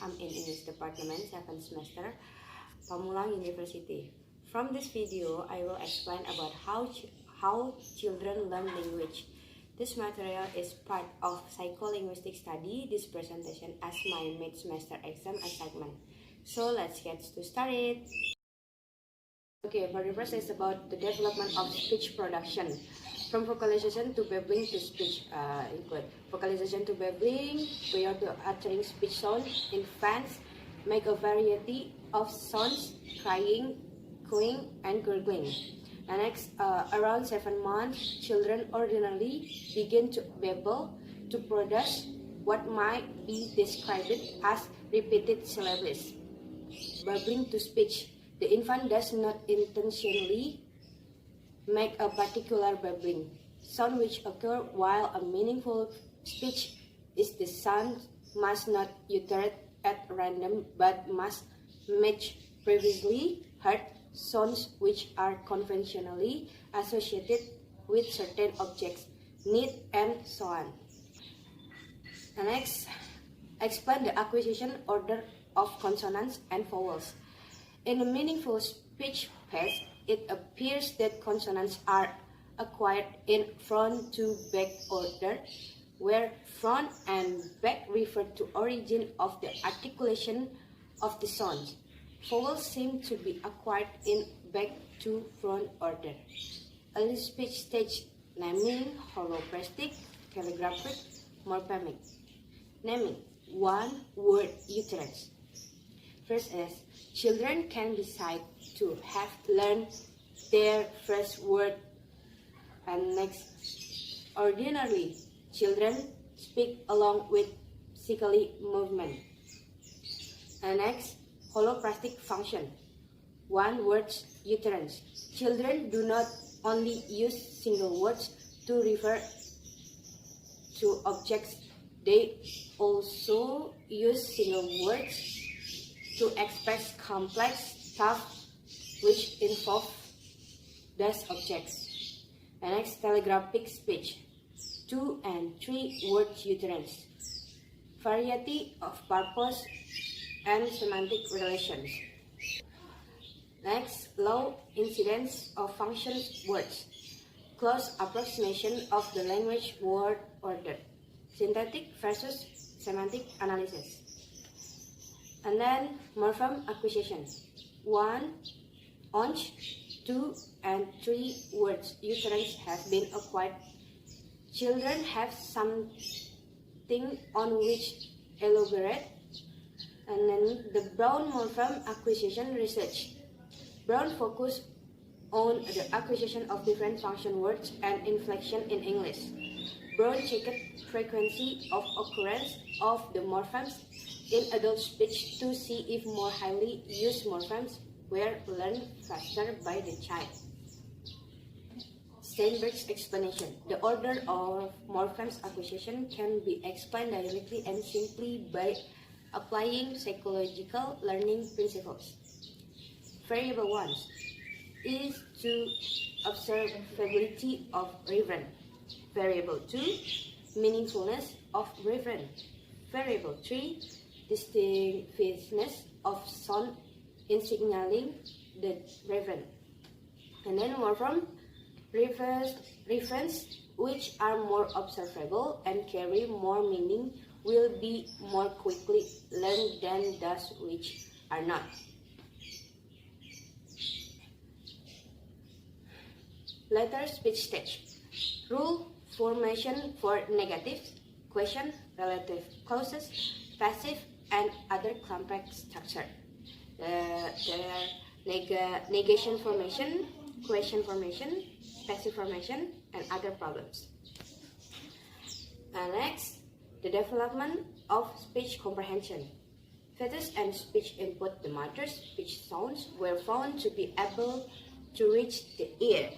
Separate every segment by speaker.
Speaker 1: I'm in English Department 7th semester, Pamulang University. From this video, I will explain about how children learn language. This material is part of psycholinguistic study. This presentation as my mid-semester exam assignment. So let's get started. Okay, for the first is about the development of speech production. From vocalization to babbling to speech include vocalization to babbling. Prior to uttering speech sounds, infants make a variety of sounds: crying, cooing, and gurgling. And next, around 7 months, children ordinarily begin to babble to produce what might be described as repeated syllables. Babbling to speech. The infant does not intentionally make a particular babbling sound which occur while a meaningful speech is the sound must not utter at random but must match previously heard sounds which are conventionally associated with certain objects, need, and so on. And next, explain the acquisition order of consonants and vowels. In a meaningful speech phase, it appears that consonants are acquired in front to back order, where front and back refer to origin of the articulation of the sound. Vowels seem to be acquired in back to front order. Early speech stage: naming, holoplastic, calligraphic, morphemic. Naming: one word utterance. First is, children can decide to have learned their first word. And next, ordinarily, children speak along with psychological movement. And next, holoplastic function. One word utterance. Children do not only use single words to refer to objects, they also use single words to express complex stuff which involve those objects. And next, telegraphic speech. 2 and 3 word utterance. Variety of purpose and semantic relations. Next, low incidence of function words. Close approximation of the language word order. Syntactic versus semantic analysis. And then morpheme acquisition. 1, 2, and 3 words utterance have been acquired. Children have something on which elaborate. And then the Brown morpheme acquisition research. Brown focused on the acquisition of different function words and inflection in English. Brown checked frequency of occurrence of the morphemes in adult speech to see if more highly used morphemes were learned faster by the child. Steinberg's explanation. The order of morphemes acquisition can be explained directly and simply by applying psychological learning principles. Variable 1 is to observability of refrain. Variable 2, meaningfulness of refrain. Variable 3, distinctiveness of sound in signaling the refrain. And then morpheme reference which are more observable and carry more meaning will be more quickly learned than those which are not. Later speech stage. Rule formation for negatives, question, relative clauses, passive, and other complex structure. There are negation formation, question formation, passive formation, and other problems. And next, the development of speech comprehension. Fetus and speech input, the mother's speech sounds, were found to be able to reach the ear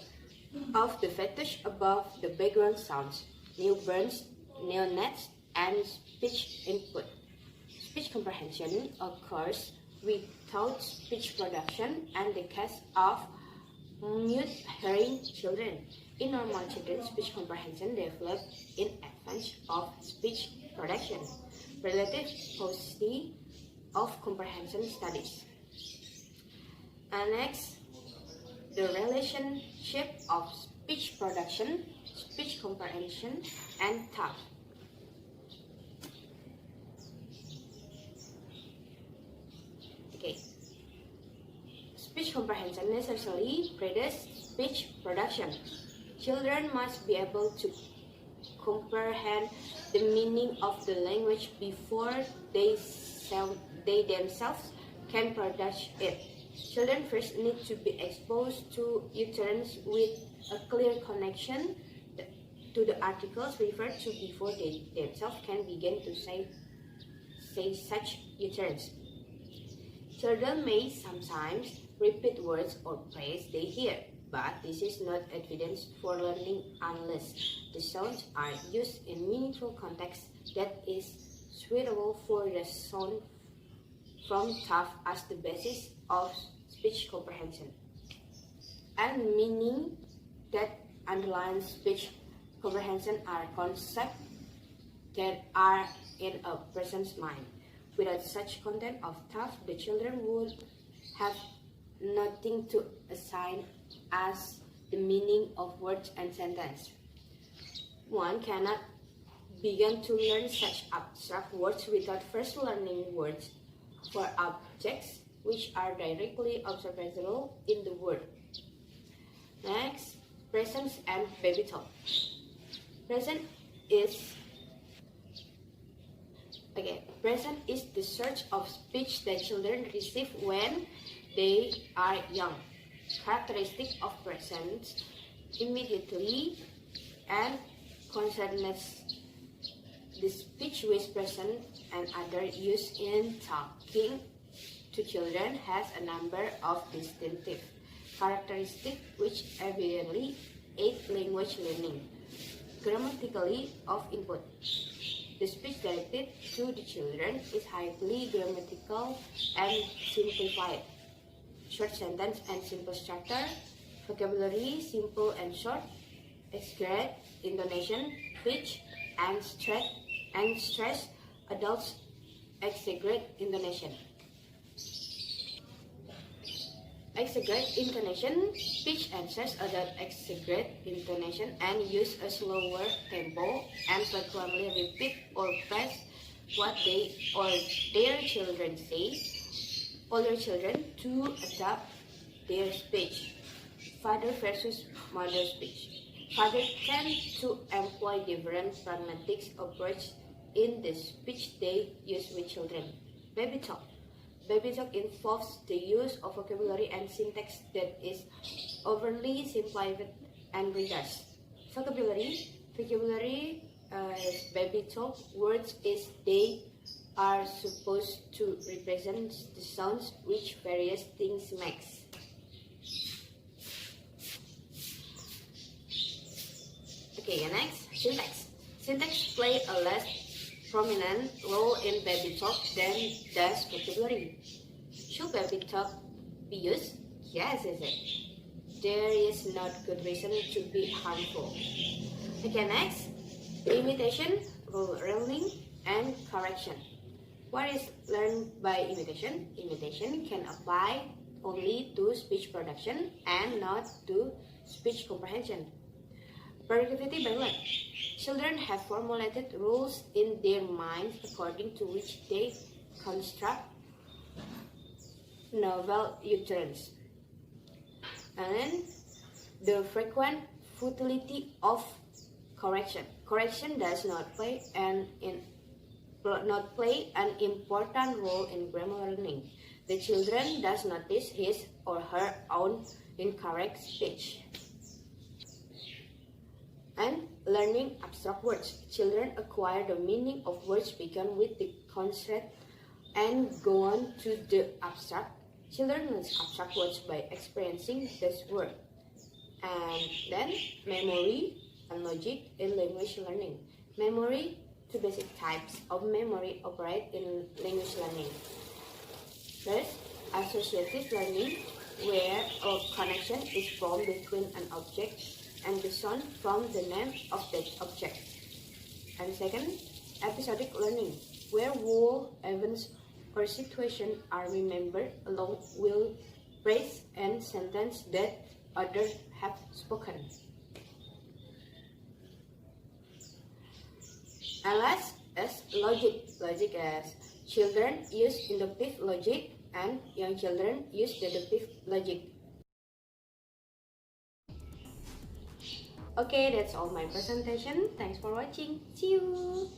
Speaker 1: of the fetus above the background sounds, newborns, neonates, and speech input. Speech comprehension occurs without speech production and the case of mute hearing children. In normal children, speech comprehension develops in advance of speech production. Relative paucity of comprehension studies. And next, the relationship of speech production, speech comprehension, and thought. Okay. Speech comprehension necessarily precedes speech production. Children must be able to comprehend the meaning of the language before they themselves can produce it. Children first need to be exposed to utterance with a clear connection to the articles referred to before they themselves can begin to say such utterance. Children may sometimes repeat words or phrases they hear, but this is not evidence for learning unless the sounds are used in meaningful context that is suitable for the sound from thought as the basis of speech comprehension. And meaning that underlies speech comprehension are concepts that are in a person's mind. Without such content of thought, the children would have nothing to assign as the meaning of words and sentences. One cannot begin to learn such abstract words without first learning words for objects which are directly observable in the world. Next, presence and baby talk. Present is the sort of speech that children receive when they are young. Characteristic of presence immediately and concerns the speech with present and other use in talking to children has a number of distinctive characteristics which evidently aid language learning. Grammatically of input. The speech directed to the children is highly grammatical and simplified. Short sentence and simple structure, vocabulary simple and short, exaggerate intonation, pitch, and stress. Adults exaggerate intonation. Exaggerate intonation, pitch and stress. Adults exaggerate intonation and use a slower tempo and frequently repeat or press what they or their children say. Older children to adapt their speech. Father versus mother speech. Fathers tend to employ different pragmatic approach in the speech they use with children. Baby talk. Baby talk involves the use of vocabulary and syntax that is overly simplified and reduced. Vocabulary baby talk words is they are supposed to represent the sounds which various things makes. Okay, next, syntax. Syntax play a less prominent role in baby talk than does vocabulary. Should baby talk be used? Yes, is it? There is not good reason to be harmful. Okay, next, imitation, learning, and correction. What is learned by imitation? Imitation can apply only to speech production and not to speech comprehension. Productivity by learn. Children have formulated rules in their minds according to which they construct novel utterance. And then the frequent futility of correction. Correction does not play an important role in grammar learning. The children does notice his or her own incorrect speech. And learning abstract words. Children acquire the meaning of words begun with the concept and go on to the abstract. Children learn abstract words by experiencing this word. And then memory and logic in language learning. Memory. Two basic types of memory operate in language learning. First, associative learning, where a connection is formed between an object and the sound from the name of that object. And second, episodic learning, where whole events or situation are remembered along with phrase and sentence that others have spoken. And last is logic. Logic as children use inductive logic and young children use deductive logic. Okay, that's all my presentation. Thanks for watching. See you.